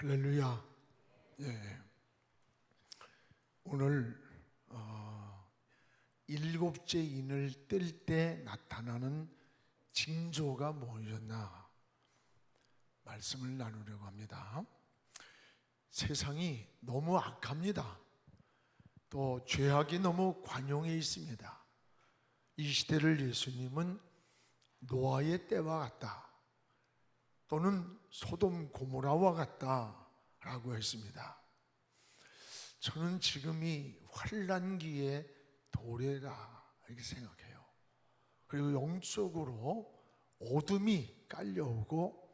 할렐루야. 예. 오늘 일곱째 인을 뜰 때 나타나는 징조가 뭐였나 말씀을 나누려고 합니다. 세상이 너무 악합니다. 또 죄악이 너무 관용해 있습니다. 이 시대를 예수님은 노아의 때와 같다, 또는 소돔 고모라와 같다라고 했습니다. 저는 지금이 환난기의 도래라 이렇게 생각해요. 그리고 영적으로 어둠이 깔려오고,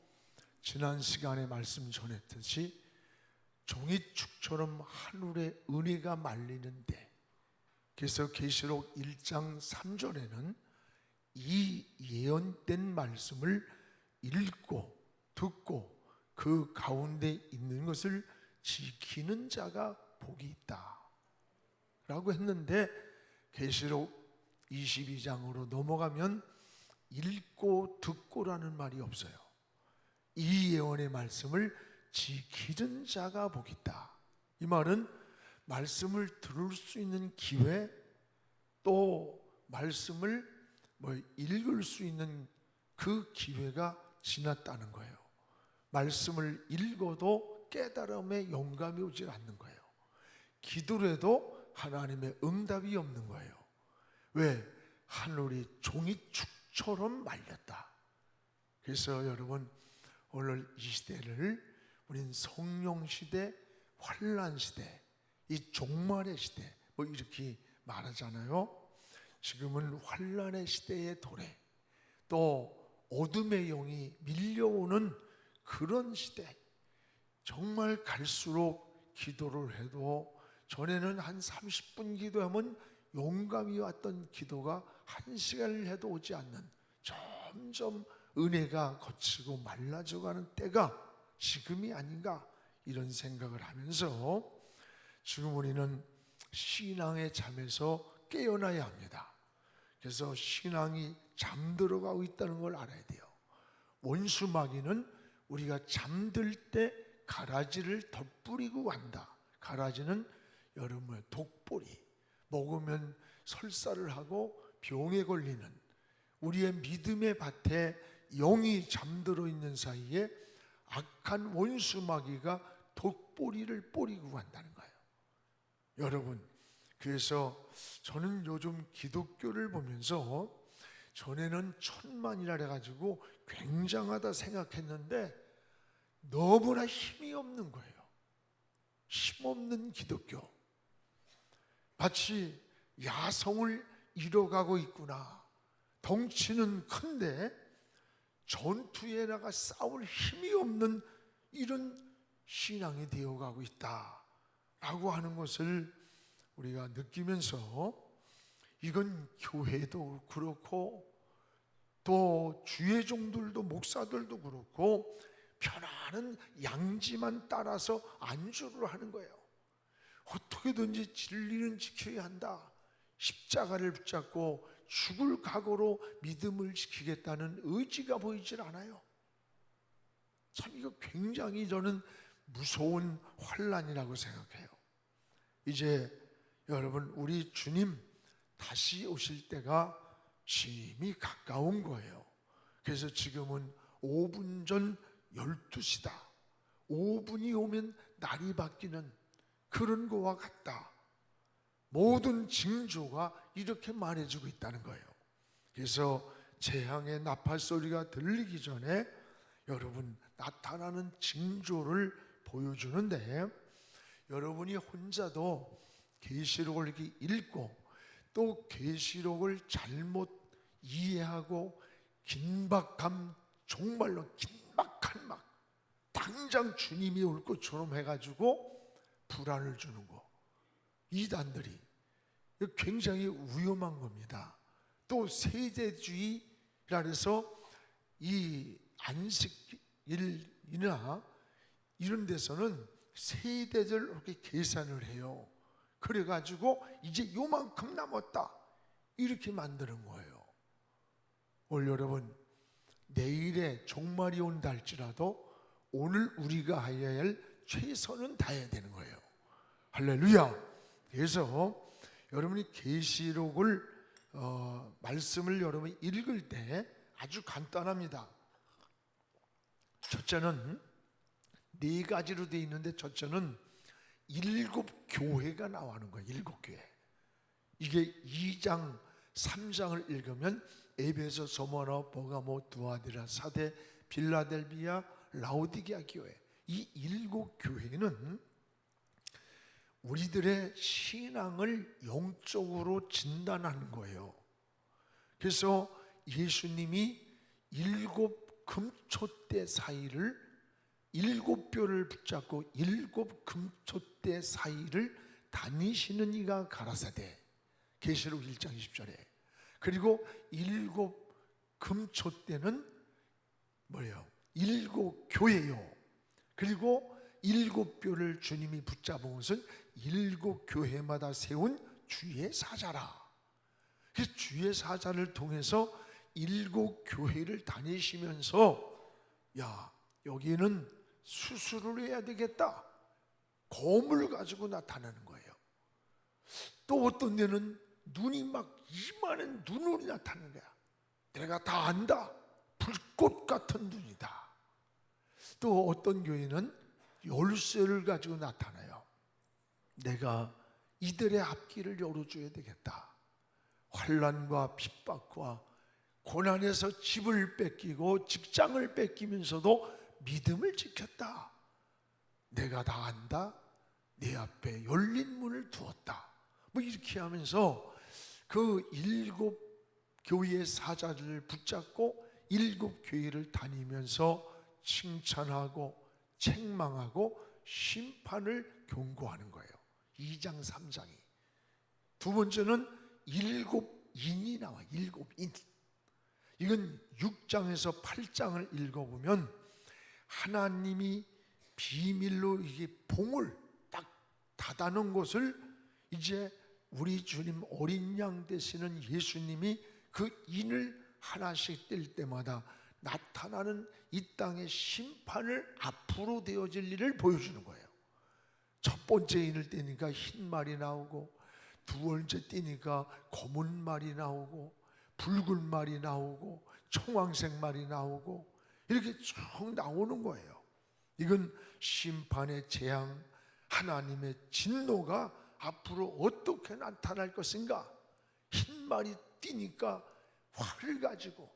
지난 시간에 말씀 전했듯이 종이축처럼 하늘의 은혜가 말리는데, 그래서 계시록 1장 3절에는 이 예언된 말씀을 읽고 듣고 그 가운데 있는 것을 지키는 자가 복이 있다 라고 했는데, 계시록 22장으로 넘어가면 읽고 듣고라는 말이 없어요. 이 예언의 말씀을 지키는 자가 복이 있다. 이 말은 말씀을 들을 수 있는 기회, 또 말씀을 읽을 수 있는 그 기회가 지났다는 거예요. 말씀을 읽어도 깨달음의 영감이 오지 않는 거예요. 기도를 해도 하나님의 응답이 없는 거예요. 왜? 하늘이 종이축처럼 말렸다. 그래서 여러분, 오늘 이 시대를 우린 성령시대, 환난시대, 이 종말의 시대 이렇게 말하잖아요. 지금은 환난의 시대의 도래, 또 어둠의 영이 밀려오는 그런 시대. 정말 갈수록 기도를 해도, 전에는 한 30분 기도하면 용감이 왔던 기도가 1시간을 해도 오지 않는, 점점 은혜가 거치고 말라져가는 때가 지금이 아닌가, 이런 생각을 하면서 지금 우리는 신앙의 잠에서 깨어나야 합니다. 그래서 신앙이 잠들어가고 있다는 걸 알아야 돼요. 원수마귀는 우리가 잠들 때 가라지를 덧뿌리고 간다. 가라지는 여름에 독보리, 먹으면 설사를 하고 병에 걸리는, 우리의 믿음의 밭에 영이 잠들어 있는 사이에 악한 원수마귀가 독보리를 뿌리고 간다는 거예요. 여러분, 그래서 저는 요즘 기독교를 보면서, 전에는 천만이라 해가지고 굉장하다 생각했는데 너무나 힘이 없는 거예요. 힘없는 기독교. 마치 야성을 잃어가고 있구나. 덩치는 큰데 전투에 나가 싸울 힘이 없는 이런 신앙이 되어가고 있다라고 하는 것을 우리가 느끼면서, 이건 교회도 그렇고 또 주의 종들도, 목사들도 그렇고, 편안한 양지만 따라서 안주를 하는 거예요. 어떻게든지 진리는 지켜야 한다. 십자가를 붙잡고 죽을 각오로 믿음을 지키겠다는 의지가 보이질 않아요. 참 이거 굉장히 저는 무서운 환난이라고 생각해요. 이제 여러분, 우리 주님 다시 오실 때가 심히 가까운 거예요. 그래서 지금은 5분 전 12시다. 5분이 오면 날이 바뀌는 그런 거와 같다. 모든 징조가 이렇게 말해주고 있다는 거예요. 그래서 재앙의 나팔 소리가 들리기 전에 여러분, 나타나는 징조를 보여주는데, 여러분이 혼자도 계시록을 이렇게 읽고, 또 계시록을 잘못 이해하고 긴박함, 정말로 긴박한 막 당장 주님이 올 것처럼 해가지고 불안을 주는 거, 이단들이 굉장히 위험한 겁니다. 또 세대주의라 해서 이 안식일이나 이런 데서는 세대들 이렇게 계산을 해요. 그래가지고 이제 요만큼 남았다 이렇게 만드는 거예요. 오늘 여러분, 내일에 종말이 온다 할지라도 오늘 우리가 해야 할 최선은 다해야 되는 거예요. 할렐루야. 그래서 여러분이 계시록을 말씀을 여러분이 읽을 때 아주 간단합니다. 첫째는 네 가지로 되어 있는데, 첫째는 7교회가 나오는 거예요. 7교회. 이게 2장 3장을 읽으면 에베소, 소모나, 버가모, 두아디라, 사데, 빌라델비아, 라오디게아 교회, 이 7교회는 우리들의 신앙을 영적으로 진단하는 거예요. 그래서 예수님이 7 금초대 사이를 7뼈를 붙잡고 7 금초대 사이를 다니시는 이가 가라사대, 계시록 1장 20절에. 그리고 7 금초대는 뭐예요? 7교회요. 그리고 7뼈를 주님이 붙잡은 것은 7교회마다 세운 주의 사자라. 그래서 주의 사자를 통해서 7교회를 다니시면서, 야, 여기는 수술을 해야 되겠다, 검을 가지고 나타나는 거예요. 또 어떤 데는 눈이 막 이만한 눈으로 나타나는 거야. 내가 다 안다, 불꽃 같은 눈이다. 또 어떤 교회는 열쇠를 가지고 나타나요. 내가 이들의 앞길을 열어줘야 되겠다. 환난과 핍박과 고난에서 집을 뺏기고 직장을 뺏기면서도 믿음을 지켰다. 내가 다 안다. 내 앞에 열린 문을 두었다. 뭐 이렇게 하면서 그 7교회의 사자를 붙잡고 7교회를 다니면서 칭찬하고 책망하고 심판을 경고하는 거예요. 2장 3장이. 두 번째는 7인이 나와요. 7인. 이건 6장에서 8장을 읽어보면 하나님이 비밀로 이게 봉을 딱 닫아놓은 것을 이제 우리 주님 어린 양 되시는 예수님이 그 인을 하나씩 뗄 때마다 나타나는 이 땅의 심판을 앞으로 되어질 일을 보여주는 거예요. 첫 번째 인을 떼니까 흰 말이 나오고, 두 번째 떼니까 검은 말이 나오고, 붉은 말이 나오고, 청황색 말이 나오고, 이렇게 쭉 나오는 거예요. 이건 심판의 재앙, 하나님의 진노가 앞으로 어떻게 나타날 것인가. 흰 말이 띄니까 활을 가지고,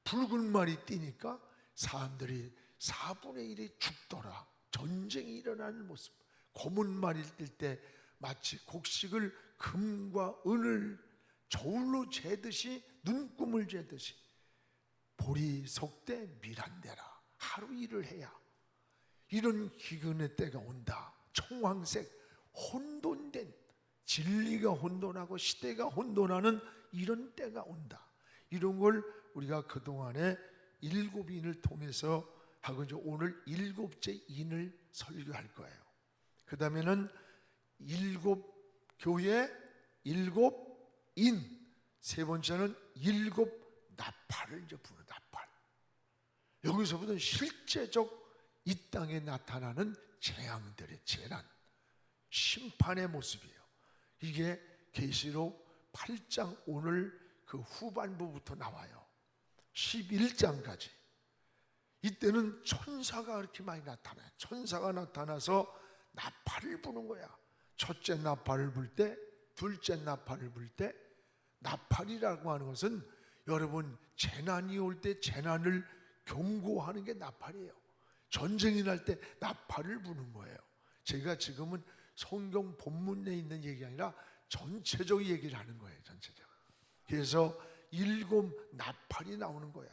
붉은 말이 띄니까 사람들이 4분의 1이 죽더라. 전쟁이 일어나는 모습. 검은 말이 뜰 때 마치 곡식을 금과 은을 저울로 재듯이, 눈금을 재듯이 보리 속되 밀한대라. 하루 일을 해야 이런 기근의 때가 온다. 청황색, 혼돈된, 진리가 혼돈하고 시대가 혼돈하는 이런 때가 온다. 이런 걸 우리가 그동안에 7인을 통해서 하고, 이제 오늘 7째 인을 설교할 거예요. 그 다음에는 7교회, 7인, 세 번째는 7 나팔을 이제 부르는 나팔. 여기서부터 실제적 이 땅에 나타나는 재앙들의 재난, 심판의 모습이에요. 이게 계시록 8장 오늘 그 후반부부터 나와요. 11장까지. 이때는 천사가 그렇게 많이 나타나요. 천사가 나타나서 나팔을 부는 거야. 첫째 나팔을 불 때, 둘째 나팔을 불 때, 나팔이라고 하는 것은 여러분 재난이 올 때 재난을 경고하는 게 나팔이에요. 전쟁이 날 때 나팔을 부는 거예요. 제가 지금은 성경 본문에 있는 얘기 아니라 전체적 얘기를 하는 거예요. 전체적. 그래서 7 나팔이 나오는 거야.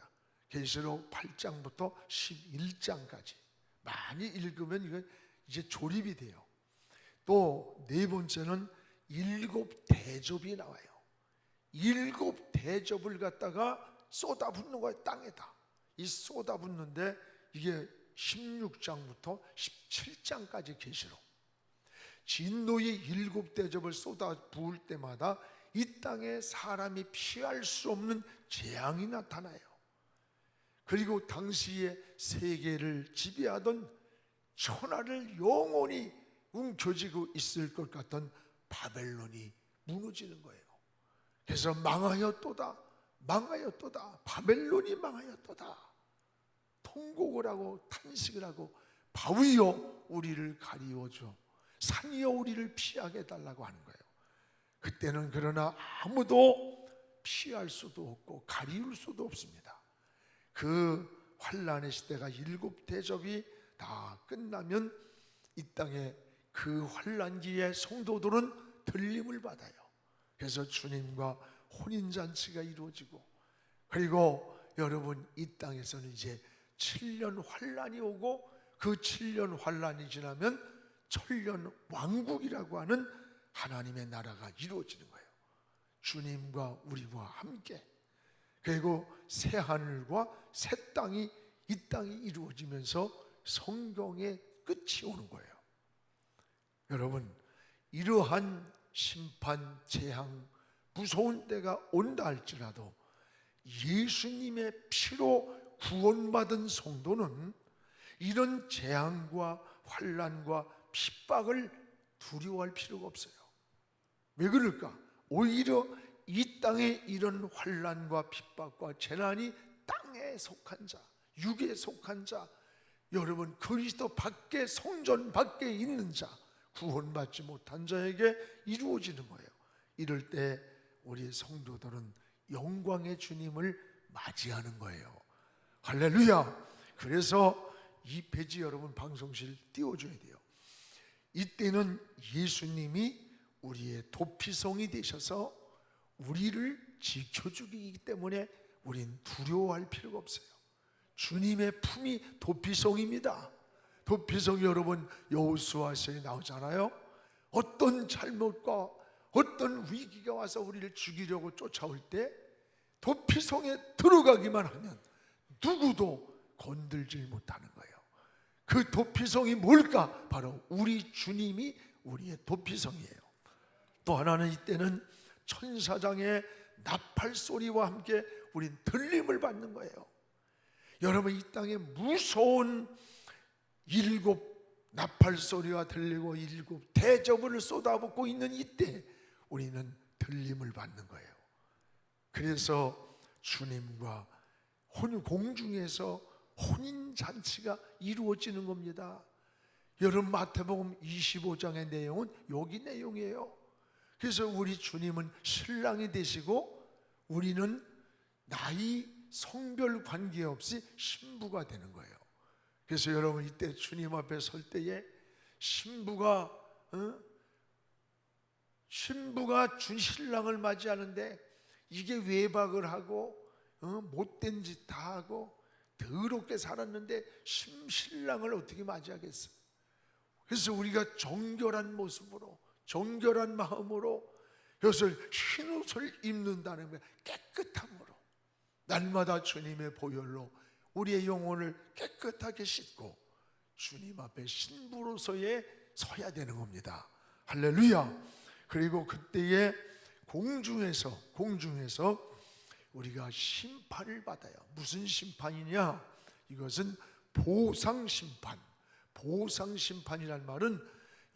계시록 8장부터 11장까지 많이 읽으면 이건 이제 조립이 돼요. 또 네 번째는 7 대접이 나와요. 7 대접을 갖다가 쏟아붓는 거예요. 땅에다. 이 쏟아붓는데 이게 16장부터 17장까지 계시록. 진노의 7 대접을 쏟아부을 때마다 이 땅에 사람이 피할 수 없는 재앙이 나타나요. 그리고 당시에 세계를 지배하던 천하를 영원히 움켜쥐고 있을 것 같던 바벨론이 무너지는 거예요. 그래서 망하였도다, 망하였도다, 바벨론이 망하였도다. 통곡을 하고 탄식을 하고 바위여 우리를 가리워줘, 산이여 우리를 피하게 해달라고 하는 거예요. 그때는 그러나 아무도 피할 수도 없고 가리울 수도 없습니다. 그 환란의 시대가 7 대접이 다 끝나면 이 땅에 그 환란기에 성도들은 들림을 받아요. 그래서 주님과 혼인잔치가 이루어지고, 그리고 여러분 이 땅에서는 이제 7년 환란이 오고, 그 7년 환란이 지나면 천년 왕국이라고 하는 하나님의 나라가 이루어지는 거예요. 주님과 우리와 함께. 그리고 새 하늘과 새 땅이, 이 땅이 이루어지면서 성경의 끝이 오는 거예요. 여러분, 이러한 심판, 재앙, 무서운 때가 온다 할지라도 예수님의 피로 구원받은 성도는 이런 재앙과 환난과 핍박을 두려워할 필요가 없어요. 왜 그럴까? 오히려 이 땅에 이런 환난과 핍박과 재난이 땅에 속한 자, 육에 속한 자, 여러분 그리스도 밖에, 성전 밖에 있는 자, 구원받지 못한 자에게 이루어지는 거예요. 이럴 때 우리 성도들은 영광의 주님을 맞이하는 거예요. 할렐루야. 그래서 이 페이지 여러분 방송실 띄워줘야 돼요. 이때는 예수님이 우리의 도피성이 되셔서 우리를 지켜주기 때문에 우린 두려워할 필요가 없어요. 주님의 품이 도피성입니다. 도피성 여러분 여호수아서에 나오잖아요. 어떤 잘못과 어떤 위기가 와서 우리를 죽이려고 쫓아올 때 도피성에 들어가기만 하면 누구도 건들질 못하는 거예요. 그 도피성이 뭘까? 바로 우리 주님이 우리의 도피성이에요. 또 하나는 이때는 천사장의 나팔 소리와 함께 우린 들림을 받는 거예요. 여러분 이 땅에 무서운 7 나팔 소리가 들리고 7 대접을 쏟아붓고 있는 이때 우리는 들림을 받는 거예요. 그래서 주님과 공중에서 혼인잔치가 이루어지는 겁니다. 여러분 마태복음 25장의 내용은 여기 내용이에요. 그래서 우리 주님은 신랑이 되시고 우리는 나이 성별 관계없이 신부가 되는 거예요. 그래서 여러분 이때 주님 앞에 설 때에 신부가 준 신랑을 맞이하는데 이게 외박을 하고 못된 짓 다 하고 더럽게 살았는데 신랑을 어떻게 맞이하겠어요? 그래서 우리가 정결한 모습으로, 정결한 마음으로 이것을 흰옷을 입는다는 거예요. 깨끗함으로 날마다 주님의 보혈로 우리의 영혼을 깨끗하게 씻고 주님 앞에 신부로서의 서야 되는 겁니다. 할렐루야. 그리고 그때에 공중에서 우리가 심판을 받아요. 무슨 심판이냐? 이것은 보상심판. 보상심판이란 말은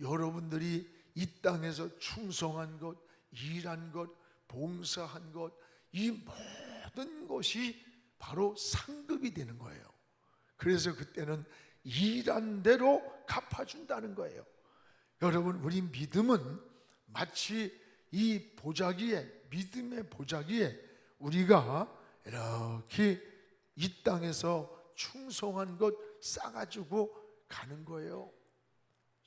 여러분들이 이 땅에서 충성한 것, 일한 것, 봉사한 것, 이 모든 것이 바로 상급이 되는 거예요. 그래서 그때는 일한 대로 갚아준다는 거예요. 여러분 우리 믿음은 마치 이 보자기에, 믿음의 보자기에 우리가 이렇게 이 땅에서 충성한 것 싸가지고 가는 거예요.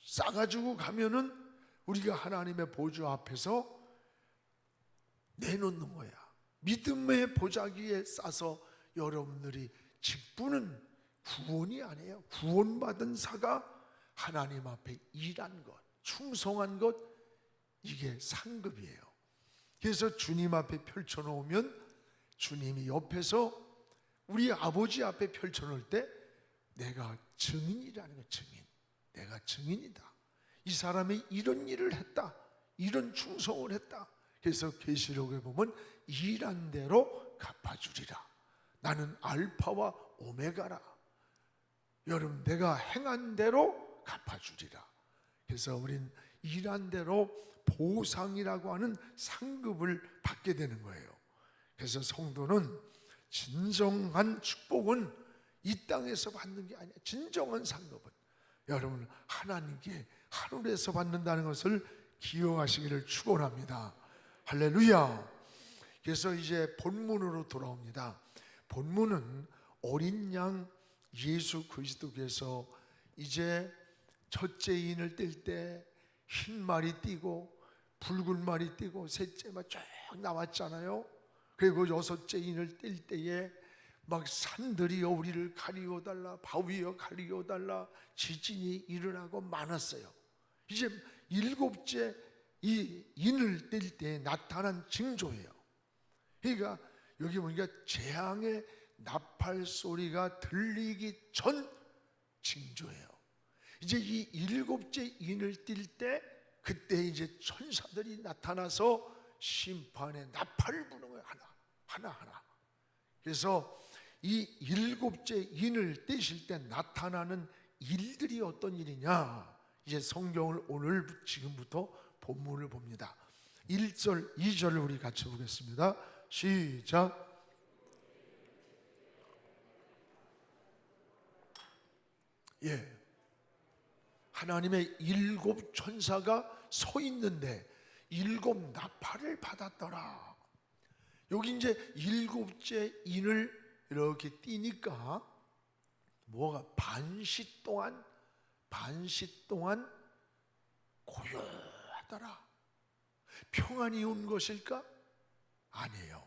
싸가지고 가면은 우리가 하나님의 보좌 앞에서 내놓는 거야. 믿음의 보자기에 싸서 여러분들이 직분은 구원이 아니에요. 구원받은 사가 하나님 앞에 일한 것, 충성한 것, 이게 상급이에요. 그래서 주님 앞에 펼쳐놓으면 주님이 옆에서 우리 아버지 앞에 펼쳐놓을 때 내가 증인이라는 거예요. 증인. 내가 증인이다. 이 사람이 이런 일을 했다, 이런 충성을 했다. 그래서 계시록에 보면 일한 대로 갚아주리라. 나는 알파와 오메가라. 여러분 내가 행한 대로 갚아주리라. 그래서 우린 일한 대로 보상이라고 하는 상급을 받게 되는 거예요. 그래서 성도는 진정한 축복은 이 땅에서 받는 게 아니야. 진정한 상급은 여러분 하나님께 하늘에서 받는다는 것을 기억하시기를 축원합니다. 할렐루야. 그래서 이제 본문으로 돌아옵니다. 본문은 어린 양 예수 그리스도께서 이제 첫째 인을 뗄 때 흰 말이 띠고 붉은 말이 띠고 셋째 막 쭉 나왔잖아요. 그리고 여섯째 인을 뗄 때에 막 산들이여 우리를 가리워 달라, 바위여 가리워 달라, 지진이 일어나고 많았어요. 이제 일곱째 이 인을 뗄 때 나타난 징조예요. 그러니까 여기 보니까 재앙의 나팔 소리가 들리기 전 징조예요. 이제 이 일곱째 인을 띌 때 그때 이제 천사들이 나타나서 심판의 나팔을 부는 거예요. 하나. 그래서 이 일곱째 인을 떼실 때 나타나는 일들이 어떤 일이냐, 이제 성경을 오늘 지금부터 본문을 봅니다. 1절 2절을 우리 같이 보겠습니다. 시작. 예, 하나님의 일곱 천사가 서 있는데 일곱 나팔을 받았더라. 여기 이제 일곱째 인을 이렇게 띄니까 뭐가 반시 동안 고요하더라. 평안이 온 것일까? 아니에요.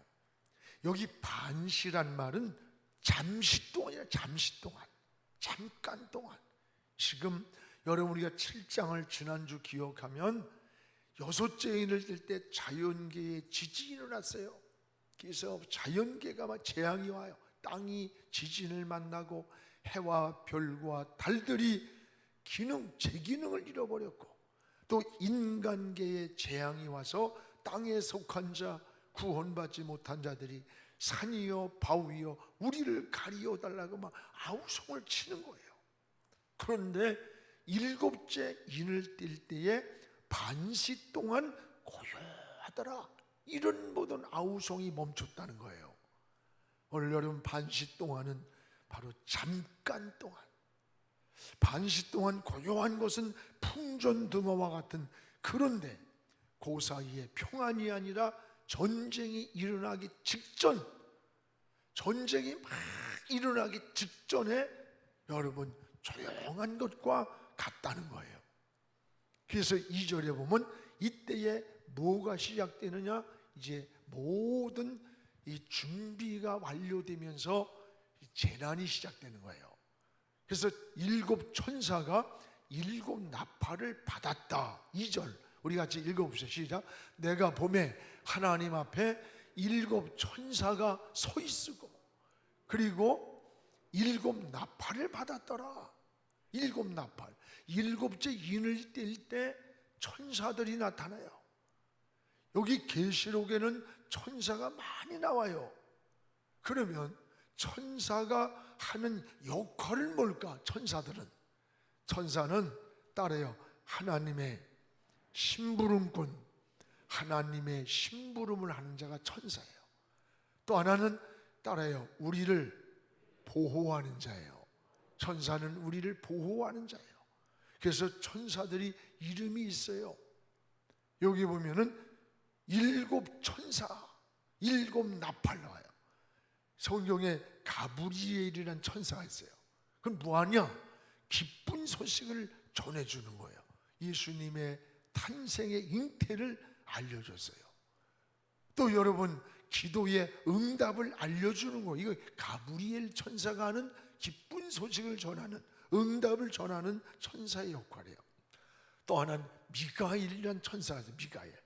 여기 반시란 말은 잠시 동안이야. 잠깐 동안. 지금 여러분 우리가 7장을 지난주 기억하면 여섯째 인을 뜰 때 자연계에 지진이 일어났어요. 그래서 자연계가 막 재앙이 와요. 땅이 지진을 만나고 해와 별과 달들이 제 기능을 잃어버렸고, 또 인간계에 재앙이 와서 땅에 속한 자, 구원받지 못한 자들이 산이여 바위여 우리를 가리워 달라고 막 아우성을 치는 거예요. 그런데 일곱째 인을 띨 때에 반시 동안 고요하더라. 이런 모든 아우성이 멈췄다는 거예요. 오늘 여러분 반시 동안은 바로 잠깐 동안, 반시 동안 고요한 것은 풍전등화와 같은, 그런데 그 사이에 평안이 아니라 전쟁이 일어나기 직전, 전쟁이 막 일어나기 직전에 여러분 조용한 것과 같다는 거예요. 그래서 2절에 보면 이때에 뭐가 시작되느냐, 이제 모든 이 준비가 완료되면서 재난이 시작되는 거예요. 그래서 일곱 천사가 일곱 나팔을 받았다. 2절 우리 같이 읽어봅시다. 시작. 내가 봄에 하나님 앞에 일곱 천사가 서 있으고 그리고 일곱 나팔을 받았더라. 일곱 나팔. 일곱째 인을 뗄 때 천사들이 나타나요. 여기 계시록에는 천사가 많이 나와요. 그러면 천사가 하는 역할은 뭘까? 천사는 따라요, 하나님의 심부름꾼, 하나님의 심부름을 하는 자가 천사예요. 또 하나는 따라요, 우리를 보호하는 자예요. 천사는 우리를 보호하는 자예요. 그래서 천사들이 이름이 있어요. 여기 보면은 일곱 천사, 일곱 나팔 나와요. 성경에 가브리엘이라는 천사가 있어요. 그건 뭐하냐? 기쁜 소식을 전해주는 거예요. 예수님의 탄생의 잉태를 알려줬어요. 또 여러분 기도의 응답을 알려주는 거예요. 이거 가브리엘 천사가 하는 기쁜 소식을 전하는, 응답을 전하는 천사의 역할이에요. 또 하나는 미가엘이라는 천사가 있어요. 미가엘.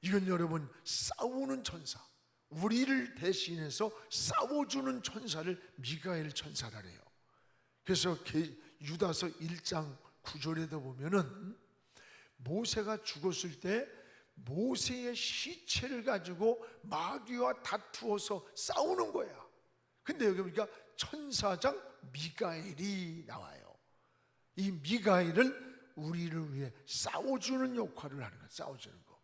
이건 여러분 싸우는 천사, 우리를 대신해서 싸워주는 천사를 미가엘 천사라 해요. 그래서 유다서 1장 9절에도 보면은 모세가 죽었을 때 모세의 시체를 가지고 마귀와 다투어서 싸우는 거야. 근데 여기 보니까 천사장 미가엘이 나와요. 이 미가엘은 우리를 위해 싸워주는 역할을 하는 거예요. 싸워주는 거.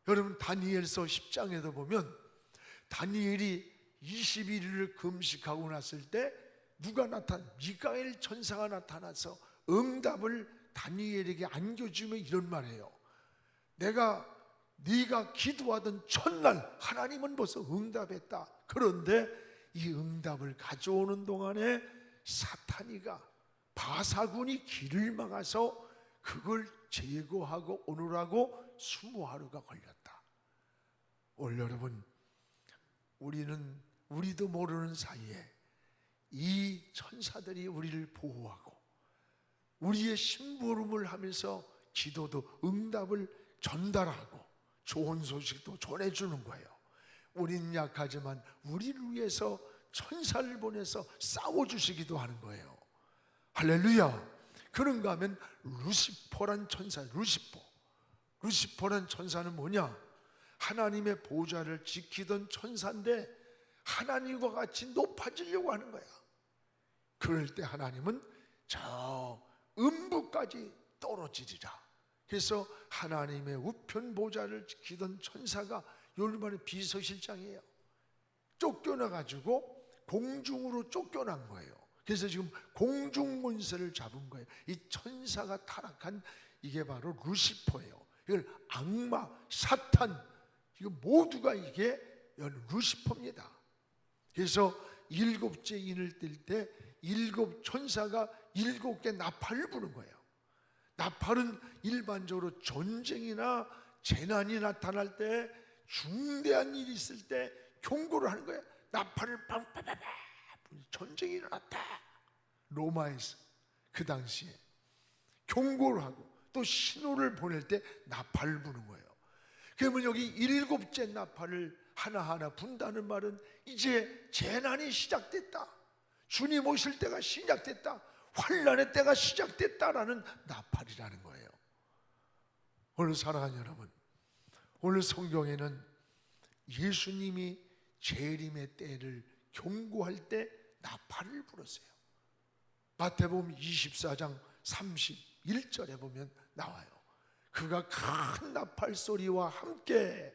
여러분 다니엘서 10장에도 보면 다니엘이 21일을 금식하고 났을 때 누가 미가엘 천사가 나타나서 응답을 다니엘에게 안겨주며 이런 말이에요. 네가 기도하던 첫날 하나님은 벌써 응답했다. 그런데 이 응답을 가져오는 동안에 사탄이가 바사군이 길을 막아서 그걸 제거하고 오느라고 20하루가 걸렸다. 오늘 여러분, 우리도 모르는 사이에 이 천사들이 우리를 보호하고 우리의 심부름을 하면서 기도도 응답을 전달하고 좋은 소식도 전해주는 거예요. 우리는 약하지만 우리를 위해서 천사를 보내서 싸워주시기도 하는 거예요. 할렐루야. 그런가 하면 루시퍼란 천사, 루시퍼란 천사는 뭐냐? 하나님의 보좌를 지키던 천사인데 하나님과 같이 높아지려고 하는 거야. 그럴 때 하나님은 저 음부까지 떨어지리라. 그래서 하나님의 우편 보좌를 지키던 천사가 요르반의 비서실장이에요. 쫓겨나가지고 공중으로 쫓겨난 거예요. 그래서 지금 공중문세를 잡은 거예요. 이 천사가 타락한 이게 바로 루시퍼예요. 이걸 악마, 사탄, 이거 모두가 이게 루시퍼입니다. 그래서 7째 인을 뜰 때 7 천사가 7개 나팔을 부는 거예요. 나팔은 일반적으로 전쟁이나 재난이 나타날 때, 중대한 일이 있을 때 경고를 하는 거예요. 나팔을 빵빵빵, 전쟁이 일어났다. 로마에서 그 당시에 경고를 하고 또 신호를 보낼 때 나팔을 부는 거예요. 그러면 여기 7째 나팔을 하나하나 분다는 말은 이제 재난이 시작됐다, 주님 오실 때가 시작됐다, 환난의 때가 시작됐다라는 나팔이라는 거예요. 오늘 사랑하는 여러분, 오늘 성경에는 예수님이 재림의 때를 경고할 때 나팔을 불었어요. 마태복음 24장 31절에 보면 나와요. 그가 큰 나팔 소리와 함께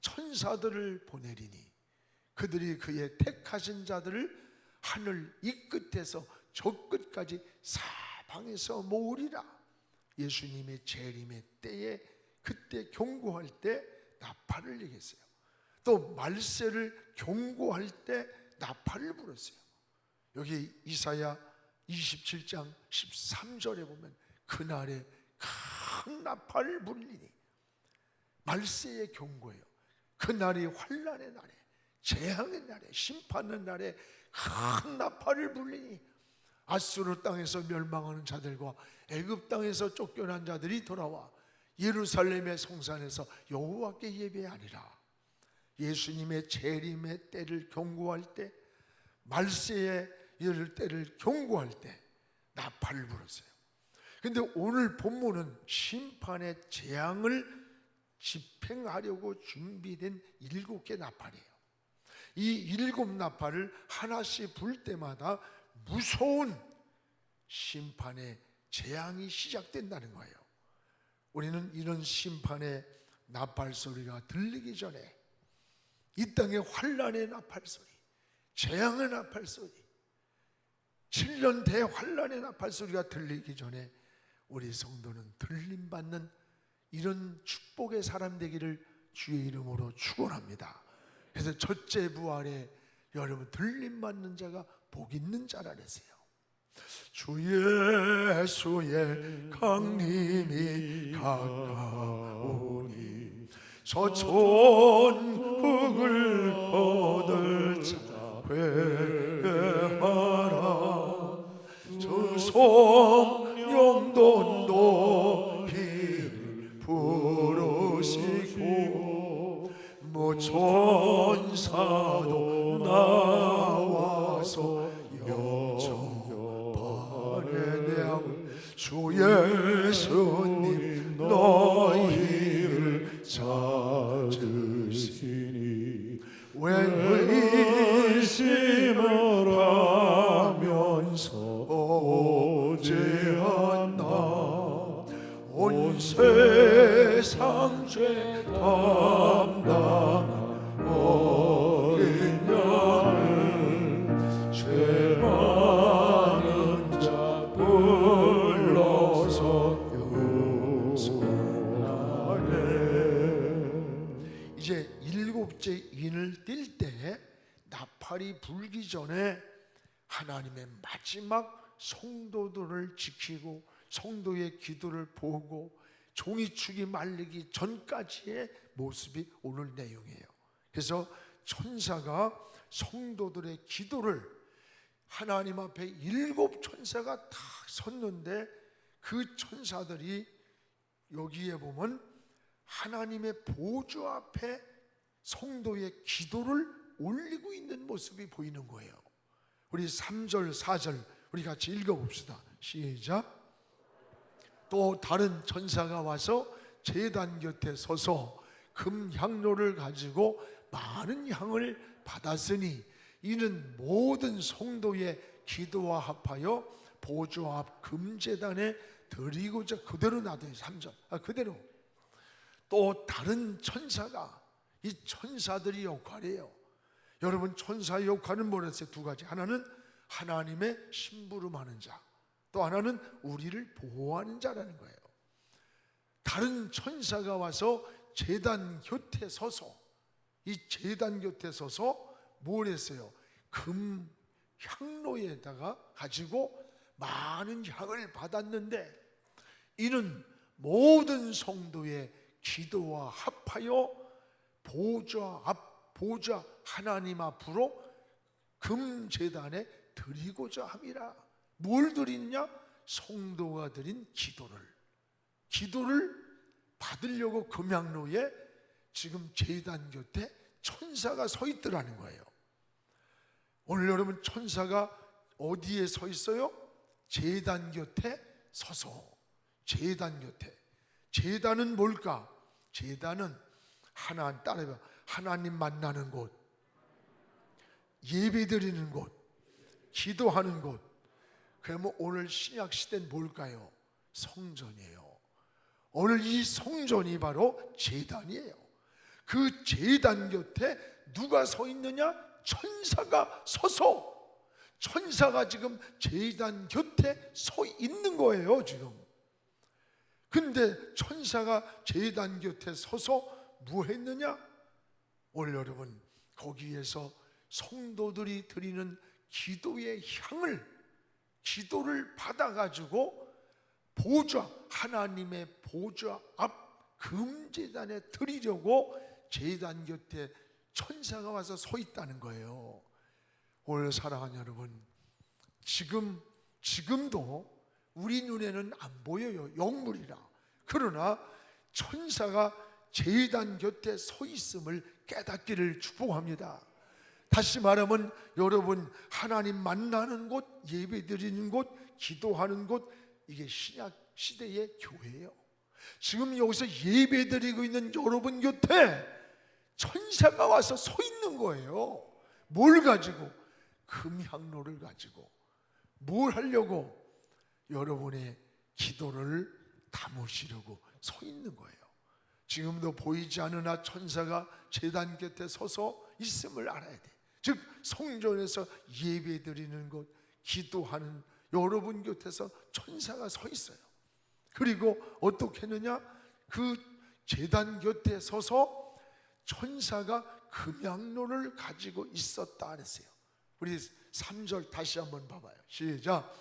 천사들을 보내리니 그들이 그의 택하신 자들을 하늘 이 끝에서 저 끝까지 사방에서 모으리라. 예수님의 재림의 때에 그때 경고할 때 나팔을 얘기했어요. 또 말세를 경고할 때 나팔을 불었어요. 여기 이사야 27장 13절에 보면 그날에 큰 나팔을 불리니, 말세의 경고예요. 그날이 환난의 날에, 재앙의 날에, 심판의 날에 큰 나팔을 불리니 아수르 땅에서 멸망하는 자들과 애굽 땅에서 쫓겨난 자들이 돌아와 예루살렘의 성산에서 여호와께 예배하리라. 예수님의 재림의 때를 경고할 때, 말세의 이를 때를 경고할 때 나팔을 불었어요. 근데 오늘 본문은 심판의 재앙을 집행하려고 준비된 7개 나팔이에요. 이 7 나팔을 하나씩 불 때마다 무서운 심판의 재앙이 시작된다는 거예요. 우리는 이런 심판의 나팔 소리가 들리기 전에 이 땅의 환난의 나팔 소리, 재앙의 나팔 소리, 7년 대환난의 나팔 소리가 들리기 전에 우리 성도는 들림받는 이런 축복의 사람 되기를 주의 이름으로 축원합니다. 그래서 첫째 부활에 여러분 들림받는 자가 복 있는 자라 그랬어요. 주 예수의 강림이 가까우니 저천국을 얻을 자 회개하라. 저 성령도 너희를 부르시고 뭐 천사도 나와서 영접하네. 주 예수님 너희를 찾으시니 왜 의심을 하면서 오지 죄 담당한 어린 양을 죄 많은 자 불러서 용서하네. 이제 일곱째 인을 띨 때 나팔이 불기 전에 하나님의 마지막 성도들을 지키고 성도의 기도를 보고 종이축이 말리기 전까지의 모습이 오늘 내용이에요. 그래서 천사가 성도들의 기도를 하나님 앞에 일곱 천사가 다 섰는데 그 천사들이 여기에 보면 하나님의 보좌 앞에 성도의 기도를 올리고 있는 모습이 보이는 거예요. 우리 3절 4절 우리 같이 읽어봅시다. 시작. 또 다른 천사가 와서 제단 곁에 서서 금향로를 가지고 많은 향을 받았으니 이는 모든 성도의 기도와 합하여 보좌 앞 금제단에 드리고자. 그대로 놔둬요. 3절 그대로. 또 다른 천사가, 이 천사들이 역할이에요. 여러분, 천사의 역할은 뭐랬어요? 두 가지. 하나는 하나님의 심부름하는 자, 또 하나는 우리를 보호하는 자라는 거예요. 다른 천사가 와서 제단 곁에 서서, 이 제단 곁에 서서 뭘 했어요? 금 향로에다가 가지고 많은 향을 받았는데 이는 모든 성도의 기도와 합하여 보좌 하나님 앞으로 금제단에 드리고자 함이라. 뭘 드리냐? 성도가 드린 기도를 받으려고 금향로에 지금 제단 곁에 천사가 서 있더라는 거예요. 오늘 여러분, 천사가 어디에 서 있어요? 제단 곁에 서서. 제단 곁에. 제단은 뭘까? 제단은 따라해봐. 하나님 만나는 곳, 예배 드리는 곳, 기도하는 곳. 그러면 오늘 신약 시대는 뭘까요? 성전이에요. 오늘 이 성전이 바로 제단이에요. 그 제단 곁에 누가 서 있느냐? 천사가 서서, 천사가 지금 제단 곁에 서 있는 거예요 지금. 근데 천사가 제단 곁에 서서 뭐 했느냐? 오늘 여러분, 거기에서 성도들이 드리는 기도의 기도를 받아가지고 하나님의 보좌 앞 금제단에 드리려고 제단 곁에 천사가 와서 서 있다는 거예요. 오늘 사랑하는 여러분, 지금도 우리 눈에는 안 보여요, 영물이라. 그러나 천사가 제단 곁에 서 있음을 깨닫기를 축복합니다. 다시 말하면 여러분, 하나님 만나는 곳, 예배 드리는 곳, 기도하는 곳, 이게 신약 시대의 교회예요. 지금 여기서 예배 드리고 있는 여러분 곁에 천사가 와서 서 있는 거예요. 뭘 가지고? 금향로를 가지고. 뭘 하려고? 여러분의 기도를 담으시려고 서 있는 거예요. 지금도 보이지 않으나 천사가 제단 곁에 서서 있음을 알아야 돼. 즉 성전에서 예배 드리는 곳, 기도하는 여러분 곁에서 천사가 서 있어요. 그리고 어떻게 했느냐? 그 제단 곁에 서서 천사가 금향로를 가지고 있었다 그랬어요. 우리 3절 다시 한번 봐봐요. 시작.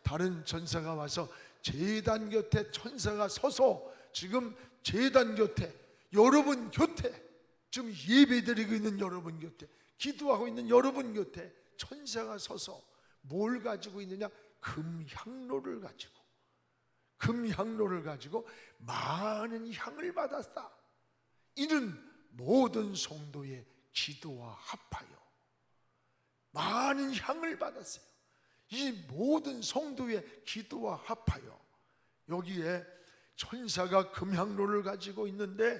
다른 천사가 와서 제단 곁에 천사가 서서 지금 제단 곁에, 여러분 곁에, 지금 예배드리고 있는 여러분 곁에, 기도하고 있는 여러분 곁에 천사가 서서 뭘 가지고 있느냐? 금향로를 가지고 많은 향을 받았다. 이는 모든 성도의 기도와 합하여 많은 향을 받았어요. 이 모든 성도의 기도와 합하여. 여기에 천사가 금향로를 가지고 있는데,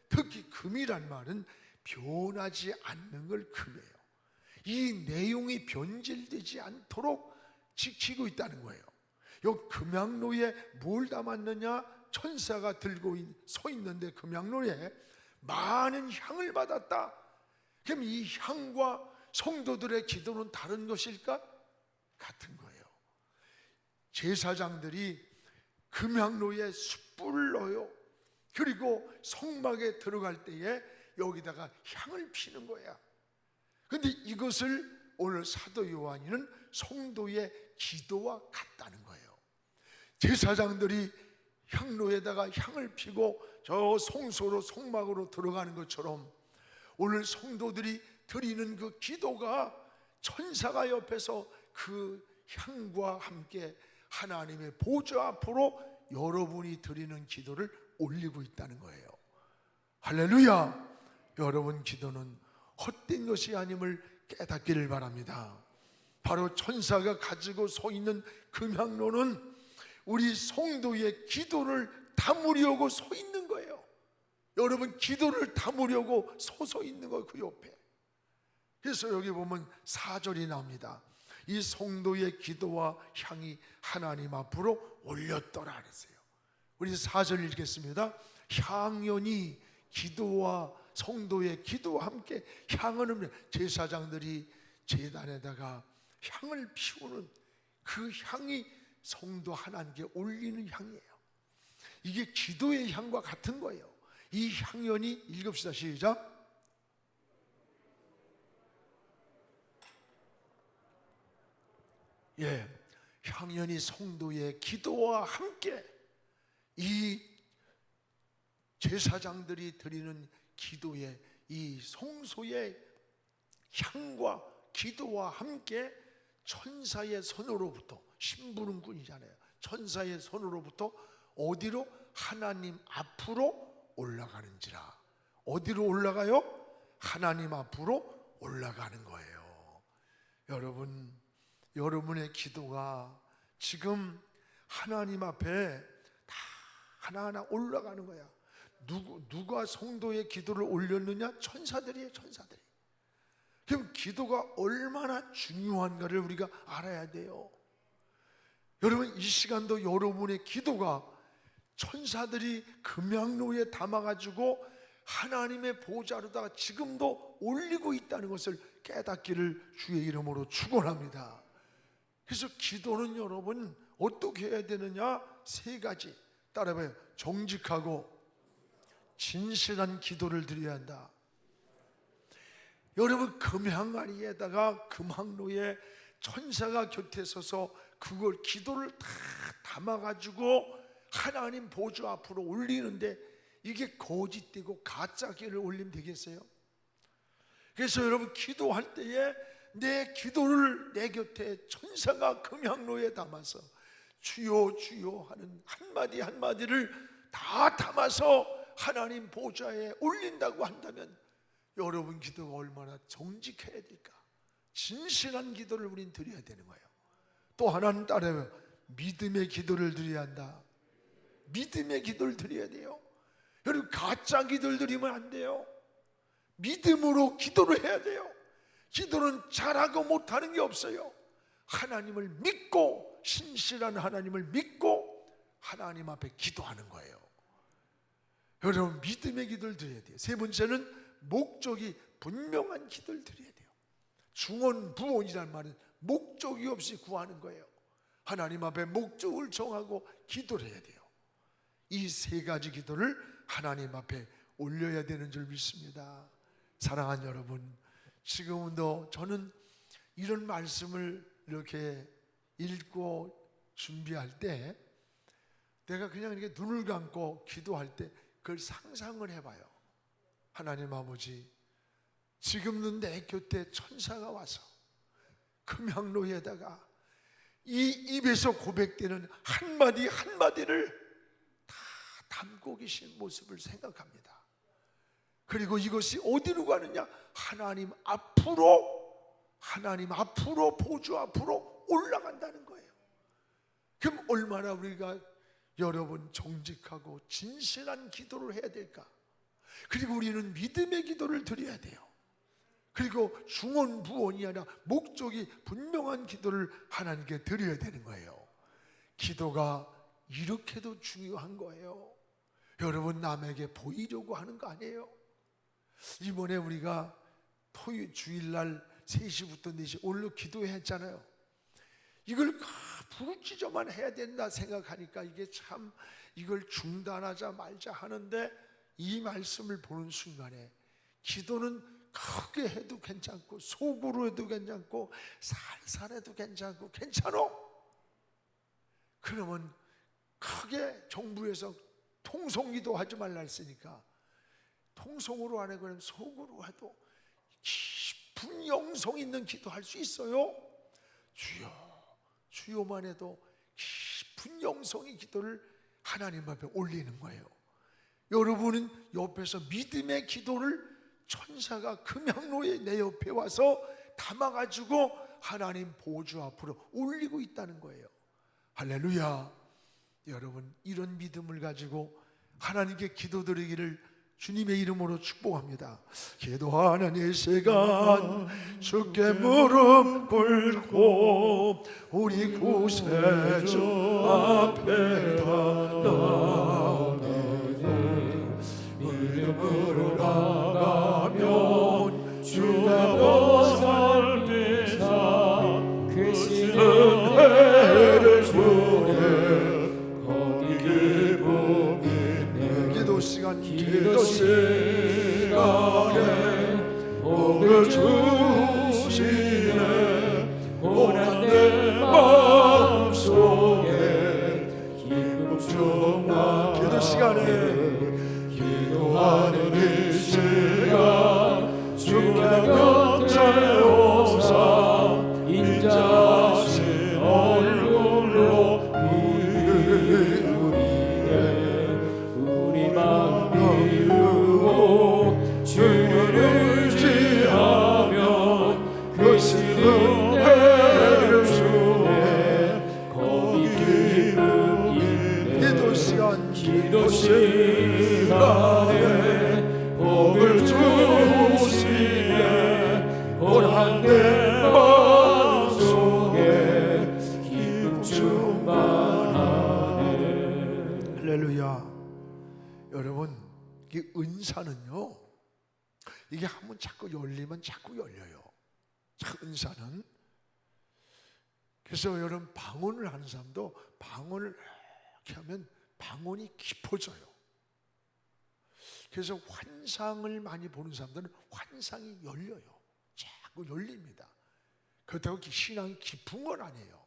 특히 금이란 말은 변하지 않는 걸 금이에요. 이 내용이 변질되지 않도록 지키고 있다는 거예요. 이 금향로에 뭘 담았느냐? 천사가 들고 서 있는데 금향로에 많은 향을 받았다. 그럼 이 향과 성도들의 기도는 다른 것일까? 같은 거예요. 제사장들이 금향로에 숯불을 넣어요. 그리고 성막에 들어갈 때에 여기다가 향을 피는 거야. 그런데 이것을 오늘 사도 요한이는 성도의 기도와 같다는 거예요. 제사장들이 향로에다가 향을 피고 저 성소로 성막으로 들어가는 것처럼 오늘 성도들이 드리는 그 기도가 천사가 옆에서 그 향과 함께 하나님의 보좌 앞으로 여러분이 드리는 기도를 올리고 있다는 거예요. 할렐루야! 여러분 기도는 헛된 것이 아님을 깨닫기를 바랍니다. 바로 천사가 가지고 서 있는 금향로는 우리 성도의 기도를 담으려고 서 있는 거예요. 여러분 기도를 담으려고 서서 있는 거예요, 그 옆에. 그래서 여기 보면 4절이 나옵니다. 이 성도의 기도와 향이 하나님 앞으로 올렸더라 그랬어요. 우리 4절 읽겠습니다. 향연이 기도와 성도의 기도와 함께 향은 제사장들이 제단에다가 향을 피우는 그 향이 성도 하나님께 올리는 향이에요. 이게 기도의 향과 같은 거예요. 이 향연이 읽읍시다. 시작. 예, 향연이 성도의 기도와 함께 이 제사장들이 드리는 기도의 이 성소의 향과 기도와 함께 천사의 손으로부터, 심부름꾼이잖아요. 천사의 손으로부터 어디로? 하나님 앞으로 올라가는지라. 어디로 올라가요? 하나님 앞으로 올라가는 거예요. 여러분, 여러분의 기도가 지금 하나님 앞에 다 하나하나 올라가는 거야. 누가 성도의 기도를 올렸느냐? 천사들이에요, 천사들이. 그럼 기도가 얼마나 중요한가를 우리가 알아야 돼요. 여러분, 이 시간도 여러분의 기도가 천사들이 금향로에 담아가지고 하나님의 보좌로다가 지금도 올리고 있다는 것을 깨닫기를 주의 이름으로 축원합니다. 그래서 기도는 여러분 어떻게 해야 되느냐? 3가지 따라해봐요. 정직하고 진실한 기도를 드려야 한다. 여러분, 금향아리에다가 금향로에 천사가 곁에 서서 그걸 기도를 다 담아가지고 하나님 보좌 앞으로 올리는데 이게 거짓되고 가짜기를 올리면 되겠어요? 그래서 여러분 기도할 때에 내 기도를 내 곁에 천사가 금향로에 담아서 주여 주여 하는 한마디 한마디를 다 담아서 하나님 보좌에 올린다고 한다면 여러분 기도가 얼마나 정직해야 될까? 진실한 기도를 우린 드려야 되는 거예요. 또 하나는 따라요. 믿음의 기도를 드려야 한다. 믿음의 기도를 드려야 돼요. 여러분 가짜 기도를 드리면 안 돼요. 믿음으로 기도를 해야 돼요. 기도는 잘하고 못하는 게 없어요. 하나님을 믿고 신실한 하나님을 믿고 하나님 앞에 기도하는 거예요. 여러분 믿음의 기도를 드려야 돼요. 3번째는 목적이 분명한 기도를 드려야 돼요. 중언부언이란 말은 목적이 없이 구하는 거예요. 하나님 앞에 목적을 정하고 기도를 해야 돼요. 이 3가지 기도를 하나님 앞에 올려야 되는 줄 믿습니다. 사랑하는 여러분, 지금도 저는 이런 말씀을 이렇게 읽고 준비할 때 내가 그냥 이렇게 눈을 감고 기도할 때 그걸 상상을 해봐요. 하나님 아버지, 지금은 내 곁에 천사가 와서 금향로에다가 이 입에서 고백되는 한마디 한마디를 다 담고 계신 모습을 생각합니다. 그리고 이것이 어디로 가느냐? 하나님 앞으로 보좌 앞으로 올라간다는 거예요. 그럼 얼마나 우리가 여러분 정직하고 진실한 기도를 해야 될까? 그리고 우리는 믿음의 기도를 드려야 돼요. 그리고 중언부언이 아니라 목적이 분명한 기도를 하나님께 드려야 되는 거예요. 기도가 이렇게도 중요한 거예요. 여러분, 남에게 보이려고 하는 거 아니에요. 이번에 우리가 토요일 주일날 3시부터 4시 오늘로 기도했잖아요. 이걸 부르짖어만 해야 된다 생각하니까 이게 참 이걸 중단하자 말자 하는데, 이 말씀을 보는 순간에 기도는 크게 해도 괜찮고 속으로 해도 괜찮고 살살 해도 괜찮고 괜찮어. 그러면 크게 정부에서 통성기도 하지 말라 했으니까 통성으로 안 해, 그럼 속으로 해도 깊은 영성 있는 기도할 수 있어요. 주여 주여만 해도 깊은 영성의 기도를 하나님 앞에 올리는 거예요. 여러분은 옆에서 믿음의 기도를 천사가 금양로에 내 옆에 와서 담아가지고 하나님 보좌 앞으로 올리고 있다는 거예요. 할렐루야. 여러분, 이런 믿음을 가지고 하나님께 기도드리기를 주님의 이름으로 축복합니다. 기도하는 이 시간 주께 무릎 꿇고 우리 구세주 앞에 나아가는 믿음으로 나가면 주가 살리사 그 은혜를 주네. 기도 시간에 복을 주시네. 고난된 마음속에 기쁨 충만. 기도 시간에 기도하는 이 시간 주께 곁에 오사 인자신 얼굴로 우리 마음 비우고 주를 의지하면 그 은혜를 주네. 거기 기쁨 있네. 기도 시간에 복을 주시네. 고난된 마음속에 기쁨 충만하네. 할렐루야. 여러분, 이 은사는요, 이게 한번 자꾸 열리면 자꾸 열려요. 은사는. 그래서 여러분, 방언을 하는 사람도 방언을 이렇게 하면 방언이 깊어져요. 그래서 환상을 많이 보는 사람들은 환상이 열려요. 자꾸 열립니다. 그렇다고 신앙이 깊은 건 아니에요.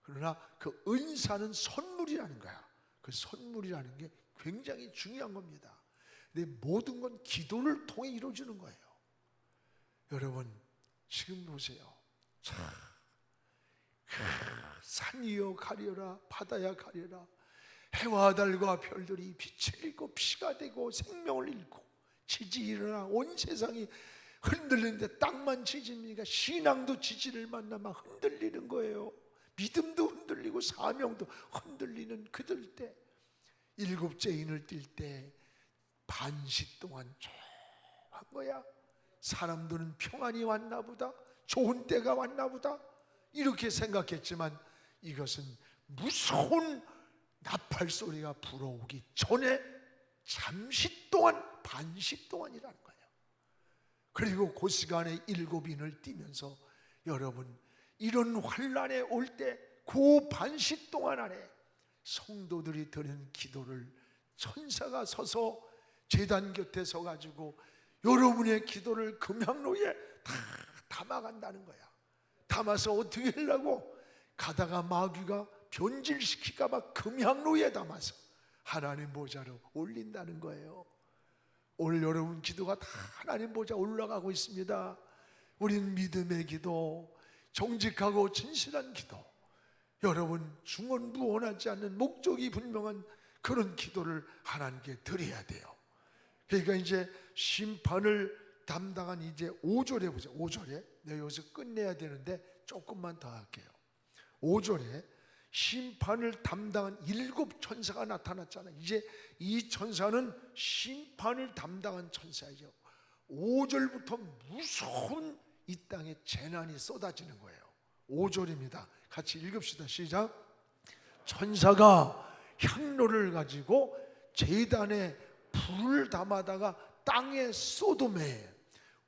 그러나 그 은사는 선물이라는 거야. 그 선물이라는 게 굉장히 중요한 겁니다. 근데 모든 건 기도를 통해 이루어지는 거예요. 여러분, 지금 보세요. 산이여 가려라, 바다야 가려라. 해와 달과 별들이 빛을 잃고 피가 되고 생명을 잃고 지지 일어나 온 세상이 흔들리는데 땅만 지집니까? 신앙도 지지를 만나면 흔들리는 거예요. 믿음도 흔들리고 사명도 흔들리는 그들 때, 일곱째 인을 뛸 때 반시 동안 조용한 거야. 사람들은 평안이 왔나 보다, 좋은 때가 왔나 보다 이렇게 생각했지만 이것은 무서운 나팔 소리가 불어오기 전에 잠시 동안, 반시 동안이라는 거예요. 그리고 그 시간에 일곱인을 띄면서 여러분, 이런 환란에 올 때 그 반시 동안 안에 성도들이 드리는 기도를 천사가 서서 제단 곁에 서가지고 여러분의 기도를 금향로에 다 담아간다는 거야. 담아서 어떻게 하려고? 가다가 마귀가 변질시킬까 봐 금향로에 담아서 하나님 보좌로 올린다는 거예요. 오늘 여러분 기도가 다 하나님 보좌 올라가고 있습니다. 우리는 믿음의 기도, 정직하고 진실한 기도, 여러분 중언부언하지 않는 목적이 분명한 그런 기도를 하나님께 드려야 돼요. 그러니까 이제 심판을 담당한 이제 5절에 보세요. 5절에 내가 여기서 끝내야 되는데 조금만 더 할게요. 5절에 심판을 담당한 7 천사가 나타났잖아요. 이제 이 천사는 심판을 담당한 천사이죠. 5절부터 무서운 이 땅에 재난이 쏟아지는 거예요. 5절입니다. 같이 읽읍시다. 시작. 천사가 향로를 가지고 제단에 불을 담아다가 땅에 쏟음에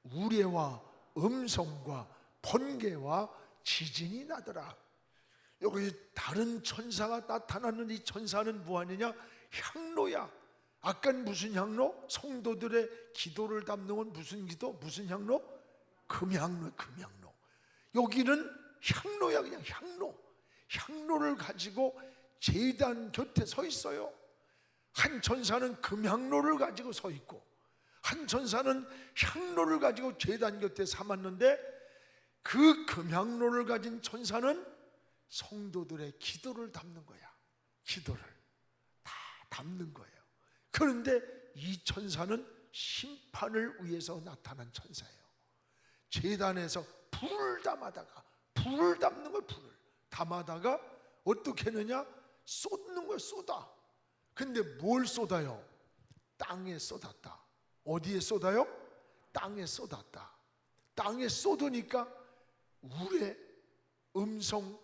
우레와 음성과 번개와 지진이 나더라. 여기 다른 천사가 나타나는 이 천사는 뭐하느냐? 향로야. 아깐 무슨 향로? 성도들의 기도를 담는 건 무슨 기도? 무슨 향로? 금향로, 금향로. 여기는 향로야, 그냥 향로. 향로를 가지고 제단 곁에 서 있어요. 한 천사는 금향로를 가지고 서 있고, 한 천사는 향로를 가지고 제단 곁에 삼았는데, 그 금향로를 가진 천사는 성도들의 기도를 담는 거야. 기도를 다 담는 거예요. 그런데 이 천사는 심판을 위해서 나타난 천사예요. 제단에서 불을 담아다가, 불을 담는 거예요. 불을 담아다가 어떻게 했느냐? 쏟는 거예요. 쏟아. 근데 뭘 쏟아요? 땅에 쏟았다. 어디에 쏟아요? 땅에 쏟았다. 땅에 쏟으니까 우레, 음성,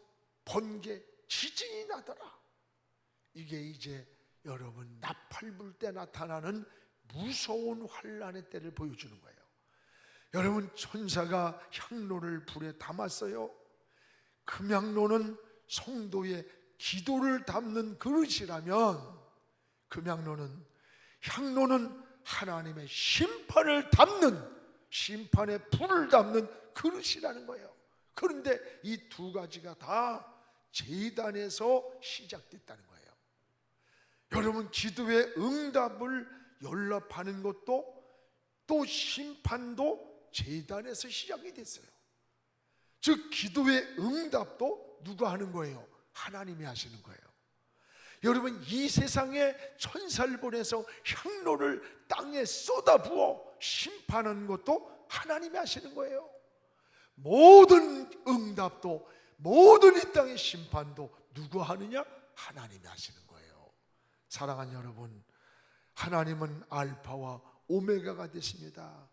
번개, 지진이 나더라. 이게 이제 여러분 나팔 불 때 나타나는 무서운 환란의 때를 보여주는 거예요. 여러분, 천사가 향로를 불에 담았어요. 금향로는 성도의 기도를 담는 그릇이라면, 금향로는, 향로는 하나님의 심판을 담는, 심판의 불을 담는 그릇이라는 거예요. 그런데 이 두 가지가 다 제단에서 시작됐다는 거예요. 여러분, 기도의 응답을 연락하는 것도, 또 심판도 제단에서 시작이 됐어요. 즉 기도의 응답도 누가 하는 거예요? 하나님이 하시는 거예요. 여러분, 이 세상에 천사를 보내서 향로를 땅에 쏟아부어 심판하는 것도 하나님이 하시는 거예요. 모든 응답도, 모든 이 땅의 심판도 누가 하느냐? 하나님이 하시는 거예요. 사랑하는 여러분, 하나님은 알파와 오메가가 되십니다.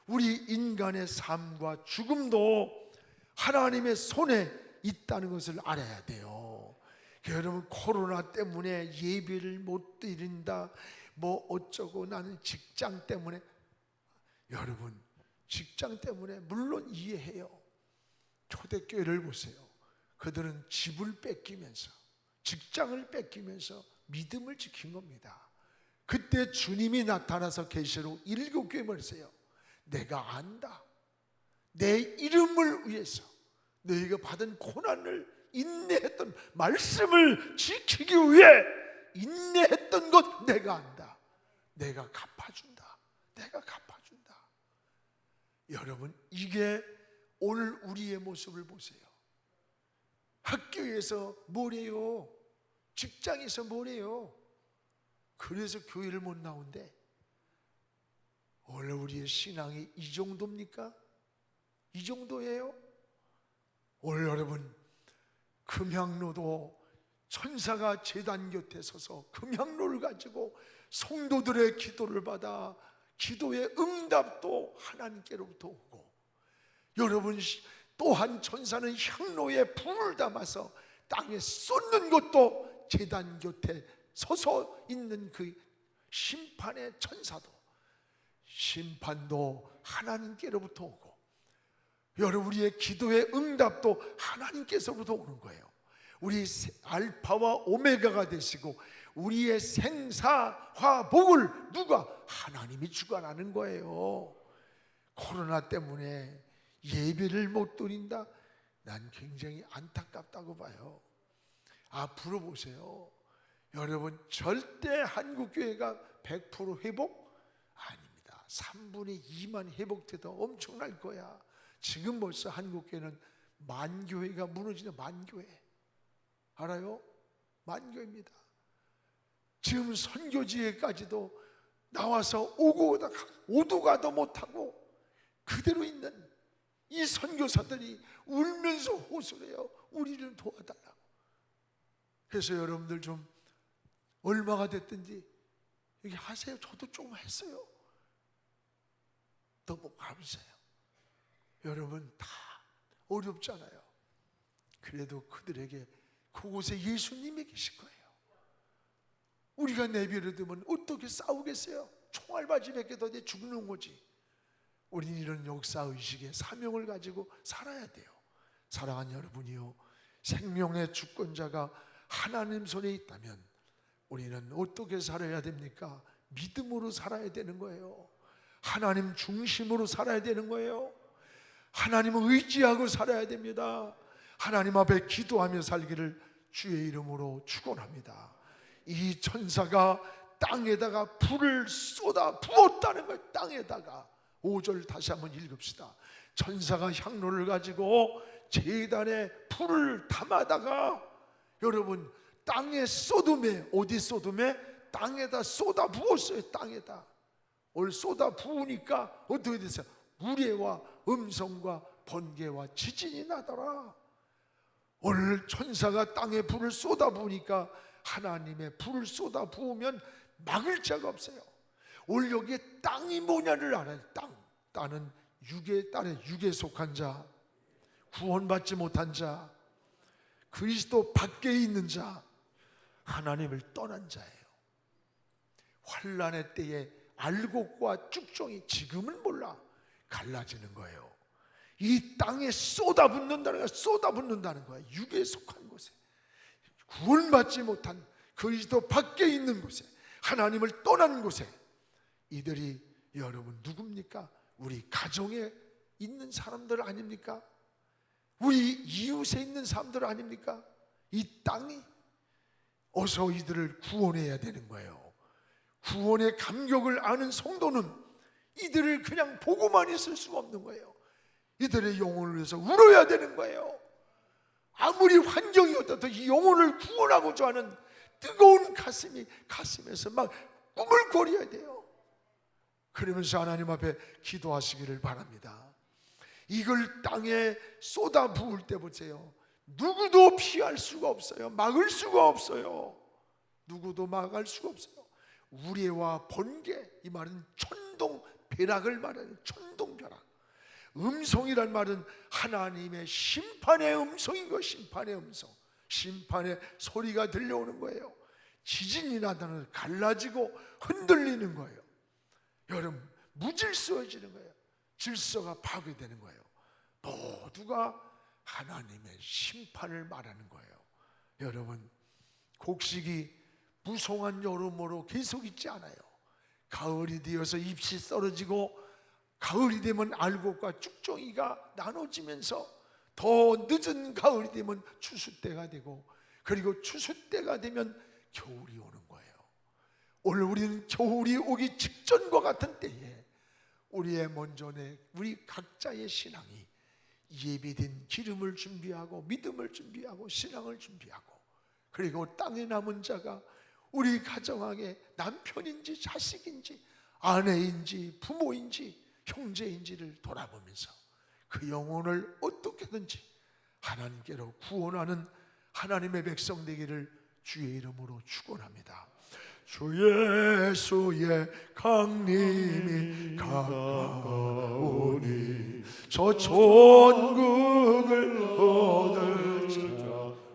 우리 인간의 삶과 죽음도 하나님의 손에 있다는 것을 알아야 돼요. 여러분, 코로나 때문에 예배를 못 드린다, 뭐 어쩌고, 나는 직장 때문에, 여러분, 직장 때문에 물론 이해해요. 초대교회를 보세요. 그들은 집을 뺏기면서, 직장을 뺏기면서 믿음을 지킨 겁니다. 그때 주님이 나타나서 계시록 7교회 말했어요. 내가 안다. 내 이름을 위해서 너희가 받은 고난을 인내했던, 말씀을 지키기 위해 인내했던 것 내가 안다. 내가 갚아준다. 내가 갚아준다. 여러분, 이게 오늘 우리의 모습을 보세요. 학교에서 뭐래요? 직장에서 뭐래요? 그래서 교회를 못 나온대. 원래 우리의 신앙이 이 정도입니까? 이 정도예요? 오늘 여러분, 금향로도 천사가 제단 곁에 서서 금향로를 가지고 성도들의 기도를 받아 기도의 응답도 하나님께로부터 오고, 여러분 또한 천사는 향로에 불을 담아서 땅에 쏟는 것도 제단 곁에 서서 있는 그 심판의 천사도, 심판도 하나님께로부터 오고, 여러분 우리의 기도의 응답도 하나님께서부터 오는 거예요. 우리 알파와 오메가가 되시고 우리의 생사화복을 누가? 하나님이 주관하는 거예요. 코로나 때문에 예배를 못 드린다? 난 굉장히 안타깝다고 봐요. 앞으로 보세요. 여러분, 절대 한국교회가 100% 회복? 아닙니다. 3분의 2만 회복돼도 엄청날 거야. 지금 벌써 한국교회는 만교회가 무너지는, 만교회 알아요? 만교회입니다. 지금 선교지에까지도 나와서 오도 가도 못하고 그대로 있는 이 선교사들이 울면서 호소해요. 우리를 도와달라고. 그래서 여러분들 좀 얼마가 됐든지 여기 하세요. 저도 조금 했어요. 너무 감사해요. 여러분 다 어렵잖아요. 그래도 그들에게 그곳에 예수님이 계실 거예요. 우리가 내버려두면 어떻게 싸우겠어요? 총알바지 벗겨도 돼 죽는 거지. 우리는 이런 역사의식의 사명을 가지고 살아야 돼요. 사랑하는 여러분이요, 생명의 주권자가 하나님 손에 있다면 우리는 어떻게 살아야 됩니까? 믿음으로 살아야 되는 거예요. 하나님 중심으로 살아야 되는 거예요. 하나님을 의지하고 살아야 됩니다. 하나님 앞에 기도하며 살기를 주의 이름으로 축원합니다. 이 천사가 땅에다가 불을 쏟아 부었다는 거예요. 땅에다가. 5절 다시 한번 읽읍시다. 천사가 향로를 가지고 제단에 불을 담아다가, 여러분, 땅에 소돔에, 어디 소돔에? 땅에다 쏟아 부었어요. 땅에다. 오늘 쏟아 부으니까 어떻게 됐어요? 우레와 음성과 번개와 지진이 나더라. 오늘 천사가 땅에 불을 쏟아 부으니까, 하나님의 불을 쏟아 부으면 막을 자가 없어요. 오늘 여기에 땅이 뭐냐를 알아요. 땅은 육에 따라 육에 속한 자, 구원받지 못한 자, 그리스도 밖에 있는 자, 하나님을 떠난 자예요. 환난의 때에 알곡과 쭉종이, 지금은 몰라, 갈라지는 거예요. 이 땅에 쏟아붓는다는 거야. 쏟아붓는다는 거야. 육에 속한 곳에, 구원받지 못한 그리스도 밖에 있는 곳에, 하나님을 떠난 곳에. 이들이 여러분 누굽니까? 우리 가정에 있는 사람들 아닙니까? 우리 이웃에 있는 사람들 아닙니까? 이 땅이. 어서 이들을 구원해야 되는 거예요. 구원의 감격을 아는 성도는 이들을 그냥 보고만 있을 수가 없는 거예요. 이들의 영혼을 위해서 울어야 되는 거예요. 아무리 환경이 어떻든 이 영혼을 구원하고자 하는 뜨거운 가슴에서 막 꾸물거려야 돼요. 그러면서 하나님 앞에 기도하시기를 바랍니다. 이걸 땅에 쏟아 부을 때 보세요. 누구도 피할 수가 없어요. 막을 수가 없어요. 누구도 막을 수가 없어요. 우레와 번개, 이 말은 천둥, 벼락을 말하는 천둥벼락. 음성이란 말은 하나님의 심판의 음성인 거예요. 심판의 음성, 심판의 소리가 들려오는 거예요. 지진이 나다는 갈라지고 흔들리는 거예요. 여러분, 무질서해지는 거예요. 질서가 파괴되는 거예요. 모두가 하나님의 심판을 말하는 거예요. 여러분, 곡식이 무성한 여름으로 계속 있지 않아요. 가을이 되어서 잎이 떨어지고, 가을이 되면 알곡과 쭉종이가 나눠지면서 더 늦은 가을이 되면 추수 때가 되고, 그리고 추수 때가 되면 겨울이 오는 거예요. 오늘 우리는 겨울이 오기 직전과 같은 때에 우리의 먼저의 우리 각자의 신앙이 예비된 기름을 준비하고, 믿음을 준비하고, 신앙을 준비하고, 그리고 땅에 남은 자가 우리 가정 안에 남편인지 자식인지 아내인지 부모인지 형제인지를 돌아보면서 그 영혼을 어떻게든지 하나님께로 구원하는 하나님의 백성 되기를 주의 이름으로 축원합니다. 주 예수의 강림이 가까우니 저 천국을 얻을 자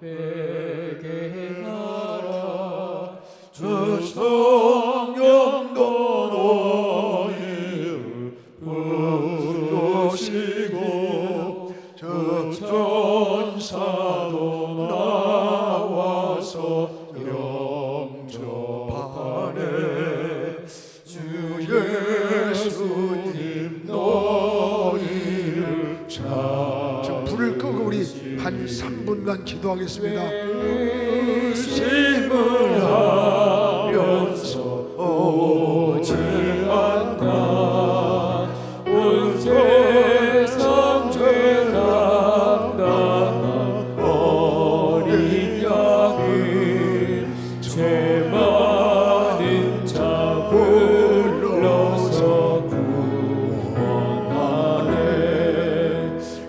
회개하라. 저 성령도 너희를 부르시고 저 천사도 나와서 주 예수님 너희를 자, 불을 끄고 우리 한 3분간 기도하겠습니다. 의심을 하면서 오지 않나 온 세상 죄 담당한 어린 양이 죄 많은 자 불러서 구원하네.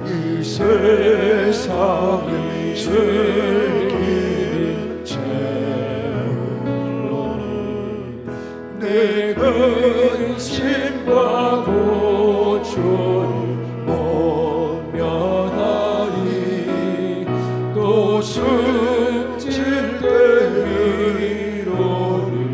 이 세상의 즐기는 죄로는 내 근심과 고초를 못 면하리. 또 승질 때 위로를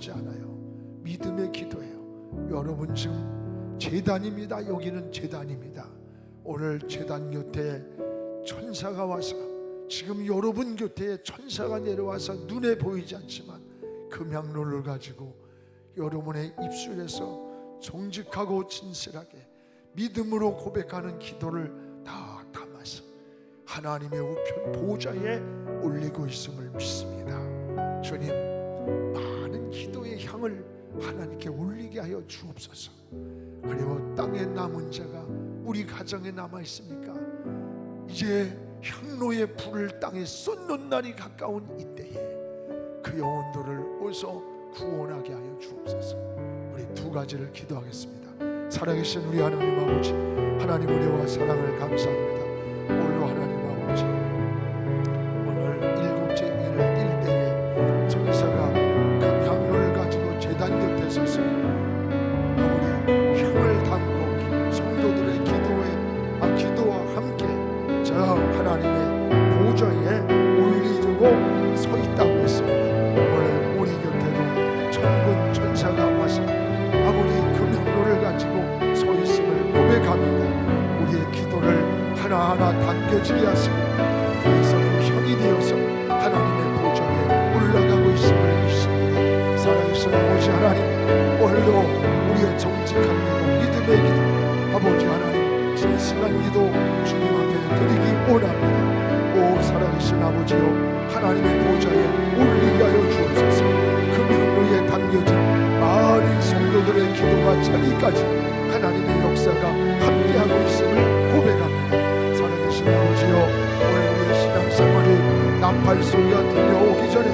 기도하지 않아요. 믿음의 기도예요. 여러분 지금 제단입니다. 여기는 제단입니다. 오늘 제단 곁에 천사가 와서, 지금 여러분 곁에 천사가 내려와서 눈에 보이지 않지만 금향로를 가지고 여러분의 입술에서 정직하고 진실하게 믿음으로 고백하는 기도를 다 담아서 하나님의 우편 보좌에 올리고 있음을 믿습니다. 주님, 많은 기도의 향을 하나님께 올리게 하여 주옵소서. 그리고 땅에 남은 자가 우리 가정에 남아 있습니까? 이제 향로의 불을 땅에 쏟는 날이 가까운 이때에 그 영혼들을 어서 구원하게 하여 주옵소서. 우리 두 가지를 기도하겠습니다. 살아계신 우리 하나님 아버지, 하나님 은혜와 사랑을 감사합니다. 오늘도 하나님 아버지, 오늘 일곱째 일을 뛸 때에 천사가 그 향로를 가지고 제단 곁에 서서 아버지 향을 담고 성도들의 기도와 함께 저 하나님의 보좌에 올리고 서 있다고 했습니다. 오늘 우리 곁에도 천군 천사가 와서 아버지 금향로를 가지고 서 있음을 고백합니다. 우리의 기도를 하나하나 담겨지게 하시고, 그래서 그 향이 되어서 하나님의 보좌에 올라가고 있음을 믿습니다. 살아계신 아버지 하나님, 오늘도 우리의 정직한 기도, 믿음의 기도, 아버지 하나님 진실한 기도 주님 앞에 드리기 원합니다. 오 살아계신 아버지요, 하나님의 보좌에 올리게 하여 주옵소서. 금향로에 담겨진 많은 성도들의 기도가 자기까지 하나님의 역사가 함께하고 있음을 고백합니다. 살아계신 아버지요, 오늘 우리의 신앙생활이 나팔 소리가 들려오기 전에,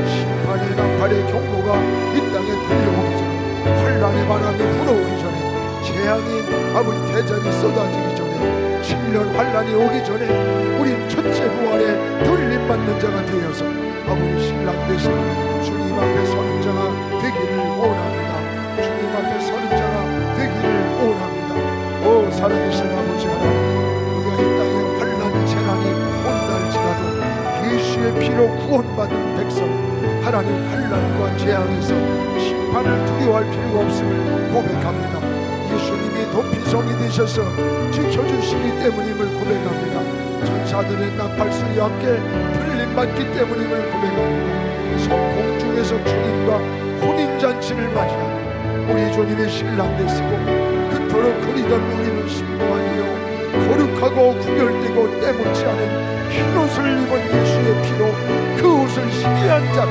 심판의 나팔의 경고가 이 땅에 들려오기 전에, 환란의 바람이 불어오기 전에, 재앙인 아버지 대전이 쏟아지기 전에, 7년 환란이 오기 전에 우린 첫째 부활에 들림받는 자가 되어서 아버지 신랑 되신 주님 앞에 서는 자가 되기를 원합니다. 주님 앞에 서는 자가 되기를 원합니다. 오 살아계신 아버지 하나님, 우리가 이 땅에 환란 재난이 온날지라도 예수의 피로 구원받은 백성, 하나님 환란과 재앙에서 심판을 두려워할 필요가 없음을 고백합니다. 예수님이 도피성이 되셔서 지켜주시기 때문임을 고백합니다. 천사들의 나팔소리와 함께 들림받기 때문임을 고백합니다. 공중에서 주님과 혼인잔치를 맞이하는 우리 주님의 신랑 되시고, 그토록 그리던 우리는 신부하며 거룩하고 구별되고 때묻지 않은 흰옷을 입은 예수의 피로 그 옷을 희미한 자로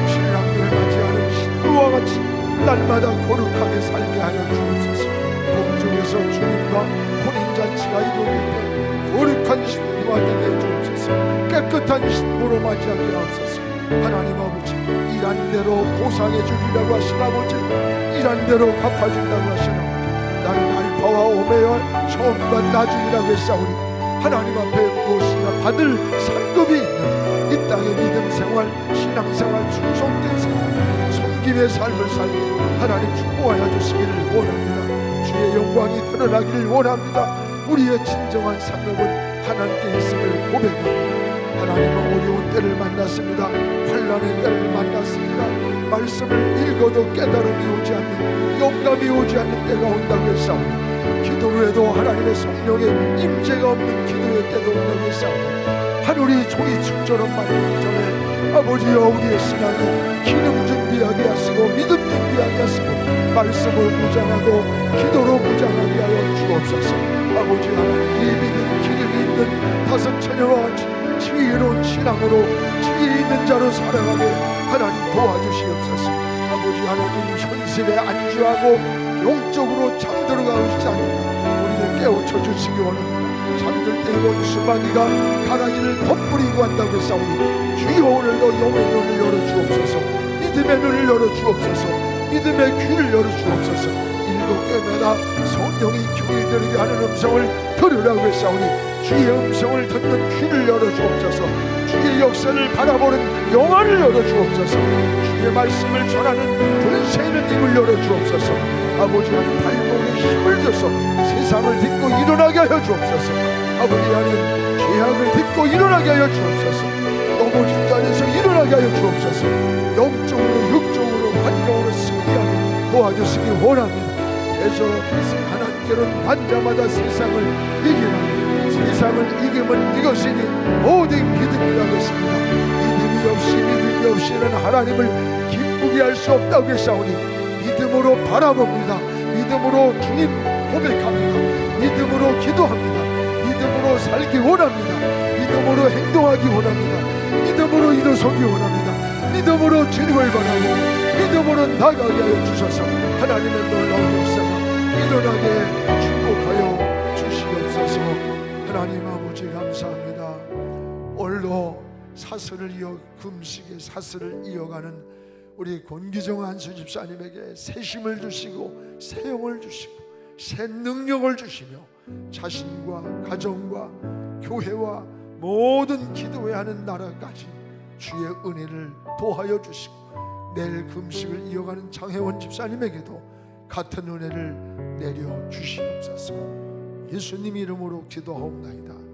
신랑을 맞이하는 신부와 같이 날마다 거룩하게 살게 하여 주옵소서. 공중에서 주님과 혼인잔치가 이루어질 때 거룩한 신부가 되게 해주옵소서. 깨끗한 신부로 맞이하게 하옵소서. 하나님 아버지, 일한 대로 보상해 주리라고 하신 아버지, 일한 대로 갚아준다고 하신 아버지, 나는 알파와 오메가 처음과 나중이라고 했사오니 하나님 앞에 무엇이나 받을 상급이 있는 이 땅의 믿음 생활, 신앙 생활, 충성된 생활, 섬김의 삶을 살게 하나님 축복하여 주시기를 원합니다. 주의 영광이 드러나기를 원합니다. 우리의 진정한 상급은 하나님께 있음을 고백합니다. 하나님은 어려운 때를 만났습니다. 환난의 때를 만났습니다. 말씀을 읽어도 깨달음이 오지 않는, 영감이 오지 않는 때가 온다고 했사오니, 기도로 해도 하나님의 성령의 임재가 없는 기도의 때도 온다고 했사오니, 하늘이 종이 축처럼 말리기 전에 아버지여 우리의 신앙에 기름 준비하게 하시고 믿음 준비하게 하시고 말씀을 무장하고 기도로 무장하게 하여 주옵소서. 아버지 하나님, 예비된 기름이 있는 다섯 처녀와 같이 지혜로운 신앙으로 지혜 있는 자로 살아가게 하나님 도와주시옵소서. 아버지 하나님, 현실에 안주하고 영적으로 잠들어가고 있지 않는 우리를 깨우쳐 주시기 원합니다. 잠들 때 원수마귀가 가라지를 덧뿌리고 한다고 했사오니 주여 오늘도 영의 눈을 열어주옵소서. 믿음의 눈을 열어주옵소서. 믿음의 귀를 열어주옵소서. 일곱 개마다 성령이 귀에 들리게 하는 음성을 들으라고 했사오니 주의 음성을 듣는 귀를 열어주옵소서. 주의 역사를 바라보는 영안을 열어주옵소서. 주의 말씀을 전하는 권세 있는 입을 열어주옵소서. 아버지 하나님, 발목에 힘을 줘서 세상을 딛고 일어나게 하여 주옵소서. 아버지 하나님, 죄악을 딛고 일어나게 하여 주옵소서. 넘어진 자리에서 일어나게 하여 주옵소서. 영적으로 육적으로 환경으로 도와주시기 원합니다. 그래서 하나님께로는 환자마다 세상을 이기라니, 세상을 이기면 이것이니 모든 믿음이라고 했습니다. 믿음이 없이는 하나님을 기쁘게 할 수 없다고 했사오니 믿음으로 바라봅니다. 믿음으로 주님 고백합니다. 믿음으로 기도합니다. 믿음으로 살기 원합니다. 믿음으로 행동하기 원합니다. 믿음으로 일어서기 원합니다. 믿음으로 주님을 바라고 믿음으로 나가게 하여 주셔서 하나님의 놀라운 역사가 일어나게 축복하여 주시옵소서. 하나님 아버지 감사합니다. 오늘도 사슬을 금식의 사슬을 이어가는 우리 권기정 안수 집사님에게 새 힘을 주시고 새 영을 주시고 새 능력을 주시며 자신과 가정과 교회와 모든 기도해야 하는 나라까지 주의 은혜를 도하여 주시고 내일 금식을 이어가는 장혜원 집사님에게도 같은 은혜를 내려 주시옵소서. 예수님 이름으로 기도하옵나이다.